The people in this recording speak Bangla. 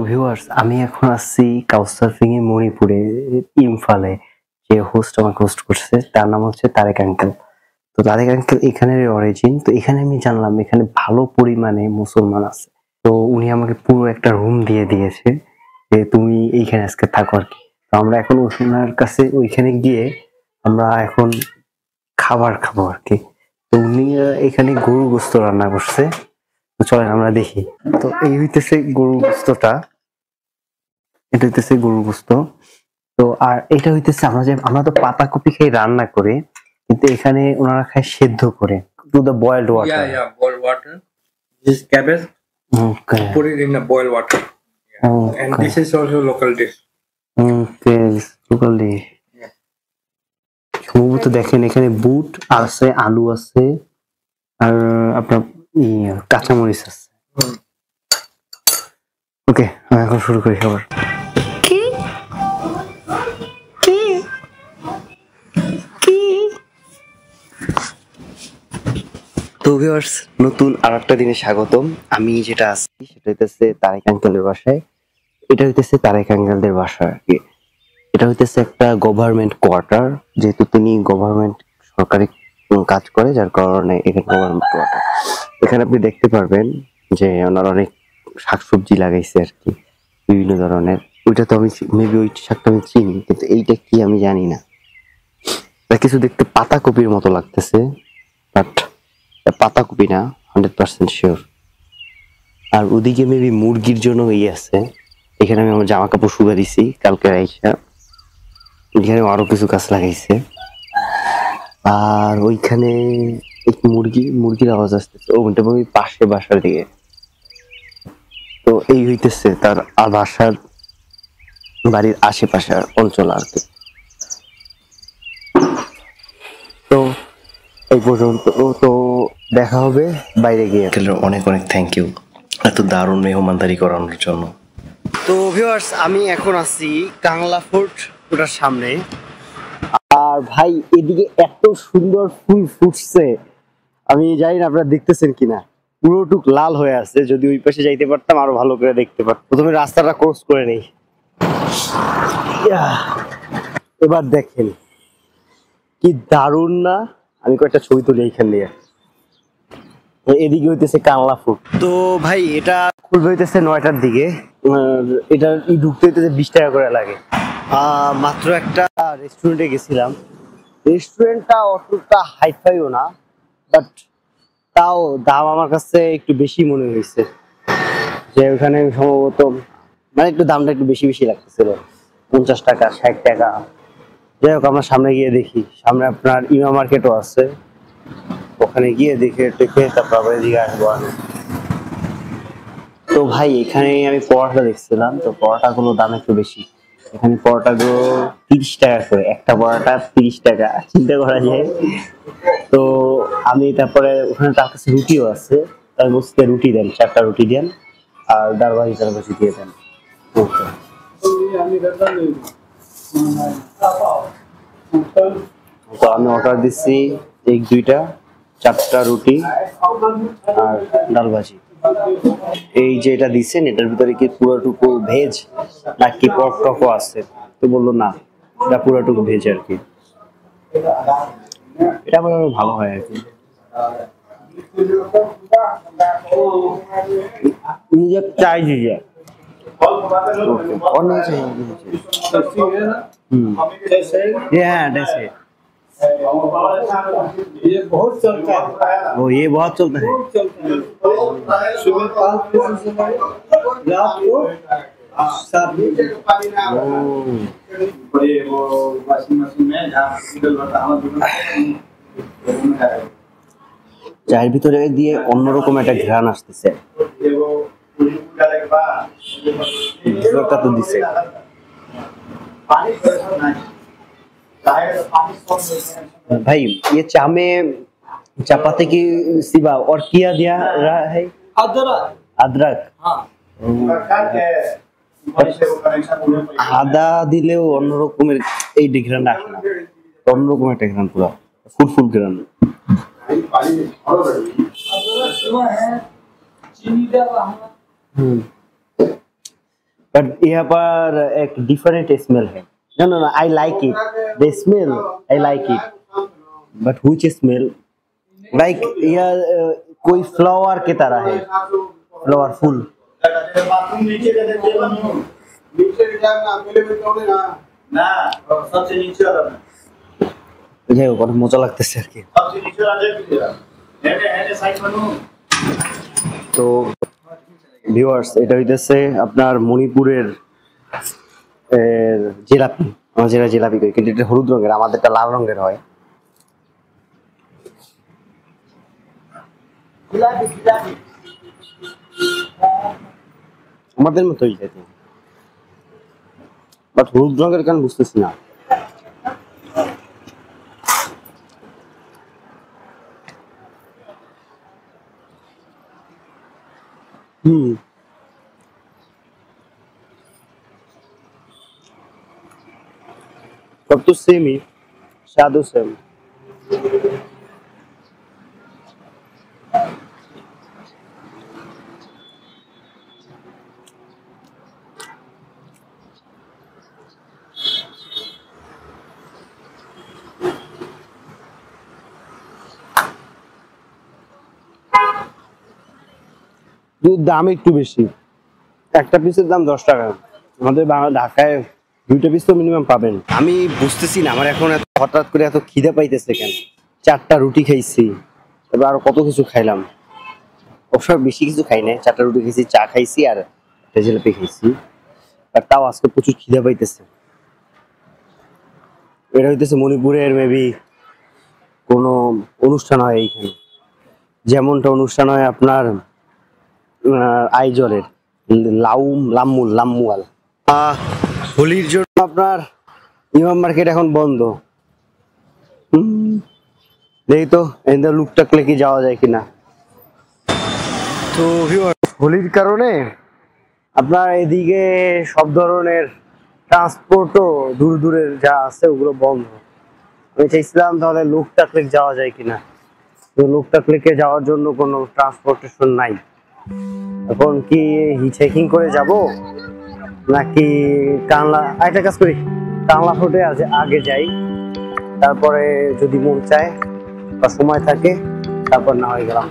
ভিউয়ার্স, আমি এখন আছি কাউসারফিং এ মণিপুরে, ইম্ফলে। যে হোস্ট আমাকে হোস্ট করছে তার নাম হচ্ছে তারেক আঙ্কেল। তো তারেক আঙ্কেল এখানের অরিজিন। তো এখানে আমি জানলাম এখানে ভালো পরিমাণে মুসলমান আছে। তো উনি আমাকে পুরো একটা রুম দিয়ে দিয়েছে যে তুমি এইখানে আজকে থাকো আর কি। তো আমরা এখন ওনার কাছে ওইখানে গিয়ে আমরা এখন খাবার খাবো আর কি। তো উনি এখানে গরু গোস্ত রান্না করছে। তো চলেন আমরা দেখি। তো এই হইতেছে গরু গোস্তটা, এটা হইতেছে গরুর গোস্ত। তো আর এটা হইতেছে আমরা তো পাতাকপি খেয়ে রান্না করে, কিন্তু এখানে ওনারা খায় সেদ্ধ করে, to the boiled water. boiled water. This is cabbage. Okay Put it in the boiled water. And this is also local dish. Okay, local dish. সম্ভবত দেখেন এখানে বুট আছে, আলু আছে, আর আপনার কাঁচামরিচ আছে। ওকে, এখন শুরু করি খাবার। তো ভিউয়ার্স, নতুন আরেকটা দিনে স্বাগতম। আমি যেটা আছি সেটা হইতেছে তারেক আঙ্কেলের বাসায়। এটা হইতেছে তারেক আঙ্কেলদের বাসা আর কি। এটা হইতেছে একটা গভর্নমেন্ট কোয়ার্টার, যেহেতু তিনি গভর্নমেন্ট সরকারি কাজ করে, যার কারণে এখানে গভর্নমেন্ট কোয়ার্টার। এখানে আপনি দেখতে পারবেন যে ওনারা অনেক শাকসবজি লাগাইছে আর কি, বিভিন্ন ধরনের। ওইটা তো আমি মেবি ওই শাকটা আমি চিনি, কিন্তু এইটা কি আমি জানি না। কিছু দেখতে পাতাকপির মতো লাগতেছে, বাট পাতাকপি না, 100% শিওর। আর ওদিকে মেবি মুরগির জন্য আছে। এখানে আমি আমার জামা কাপড় শুকা দিছি কালকে রাইখা। এখানে আরো কিছু গাছ লাগাইছে। আর ওইখানে মুরগির আওয়াজ আসতেছে, ওইটা আমি পাশে বাসার দিকে। তো এই হইতেছে তার বাসার বাড়ির আশেপাশে অঞ্চল আর কি। তো এই পর্যন্ত, তো দেখা হবে বাইরে গিয়ে। অনেক অনেক থ্যাংক ইউ এত দারুণ মেহমানদারি করানোর জন্য। তো ভিউয়ার্স, আমি এখন আছি কাংলা ফোর্ট, ওটার সামনে। আর ভাই, এদিকে এত সুন্দর ফুল ফুটছে, আমি জানি না আপনারা দেখতেছেন কিনা, পুরোটুক লাল হয়ে আছে। যদি ওই পাশে যাইতে পারতাম আরো ভালো করে দেখতে পারতাম। প্রথমে রাস্তাটা ক্রস করে নেই। এবার দেখেন কি দারুণ না। আমি কয়েকটা ছবি তুলি এইখান দিয়ে। এদিকে হইতেছে কাংলা ফুট। তো ভাই, এটা খুলবে হইতেছে 9টার দিকে। এটা ঢুকতে হইতেছে 20 টাকা করে লাগে। মাত্র একটা রেস্টুরেন্টে গেছিলাম। রেস্টুরেন্টটা অতটা হাইফাইও না, বাট তাও দাম আমার কাছে একটু বেশি মনে হয়েছে। যে ওখানে সম্ভবত মানে একটু দামটা একটু বেশি বেশি লাগতেছিল, 50 টাকা 60 টাকা। যাই হোক, আমরা সামনে গিয়ে দেখি। সামনে আপনার ইমা মার্কেটও আছে, ওখানে গিয়ে দেখে তারপর এদিকে আসবো আমি। তো ভাই, এখানে আমি পরোটা দেখছিলাম, তো পরোটাগুলোর দাম একটু বেশি। এখানে পরোটাগুলো 30 টাকা করে, একটা পরোটা 30 টাকা, চিন্তা করা যায়। তো আমি তারপরে ওখানে তার কাছে রুটিও আছে, তার বলতে রুটি দেন, 4টা রুটি দেন, আর ডাল ভাজি দিয়ে দেন। তো আমি অর্ডার দিচ্ছি এক 2টা, 4টা রুটি আর ডাল ভাজি। এই যে এটা দিচ্ছেন, এটার ভিতরে কি পুরোটুকু ভেজ নাকি পর্ক টকও আছে? তো বললো না, এটা পুরোটুকু ভেজ আর কি। এটা আমার ভালো হয় আর কি। নিজে চাই দিয়ে হ্যাঁ, ये बहुत चलता है। वो ये बहुत चलता है। सुबह 5 बजे से रात को 7 बजे पानी ना बड़े वो वॉशिंग मशीन में जहाँ निकल रहा था চায়ের ভিতরে দিয়ে অন্যরকম একটা ঘ্রাণ আসতেছে। তো দিছে भाई, ये चाय में चपाती की सिवा और किया दिया रहा है? अदरक। আদা দিলেও অন্যরকমের এই ঘ্রাণটা আসে না, অন্যরকম একটা ঘ্রাণ, পুরো ফুল ঘ্রাণ। but यहाँ पर एक different smell है. No, I like it. The smell, I like it. But which smell? Like यहाँ कोई flower के तरह है, flower full. যাই হোক অনেক মজা লাগতেছে আর কি। তো ভিউয়ার্স, এটা হইতেছে আপনার মণিপুরের জিলাপি। আমরা যেটা জিলাপি করি, কিন্তু এটা হলুদ রঙের, আমাদেরটা লাল রঙের হয়। আমাদের মতোই খেতে, বাট হলুদ রঙের কেন বুঝতেছি না। सब तो सेम ही, शादो सेम। দাম একটু বেশি, একটা পিসের দাম 10 টাকা। আমাদের ঢাকায় 2টা পিস তো মিনিমাম পাবেন। আমি বুঝতেছি না আমার এখন হঠাৎ করে এত খিদে পাইতেছে কেন। 4টা রুটি খাইছি, এবার আরো কত কিছু খাইলাম। অবশ্য বেশি কিছু খাই নাই, 4টা রুটি খাইছি, চা খাইছি আর একটা জিলাপি খাইছি। আর তাও আজকে প্রচুর খিদে পাইতেছে। এটা হইতেছে মণিপুরের মেবি কোনো অনুষ্ঠান হয় এইখানে, যেমনটা অনুষ্ঠান হয় আপনার আইজলের লাম্মুয়াল। হোলির জন্য আপনার ইমাম মার্কেট এখন বন্ধ। দেখি তো এদের লুকটাকলে কি যাওয়া যায় কিনা। তো হোলির কারণে আপনার এদিকে সব ধরনের ট্রান্সপোর্টও দূর দূরের যা আছে ওগুলো বন্ধ। আমি চাইছিলাম তাহলে লোকটাক লেক যাওয়া যায় কিনা, তো লোকটাক লেকে যাওয়ার জন্য কোনো ট্রান্সপোর্টেশন নাই। এখন কি হিচহাইকিং করে যাব নাকি কানলা, একটা কাজ করি কানলা ফোর্টে আগে যাই, তারপরে যদি মন চায় বা সময় থাকে তারপর না হয়ে গেলাম।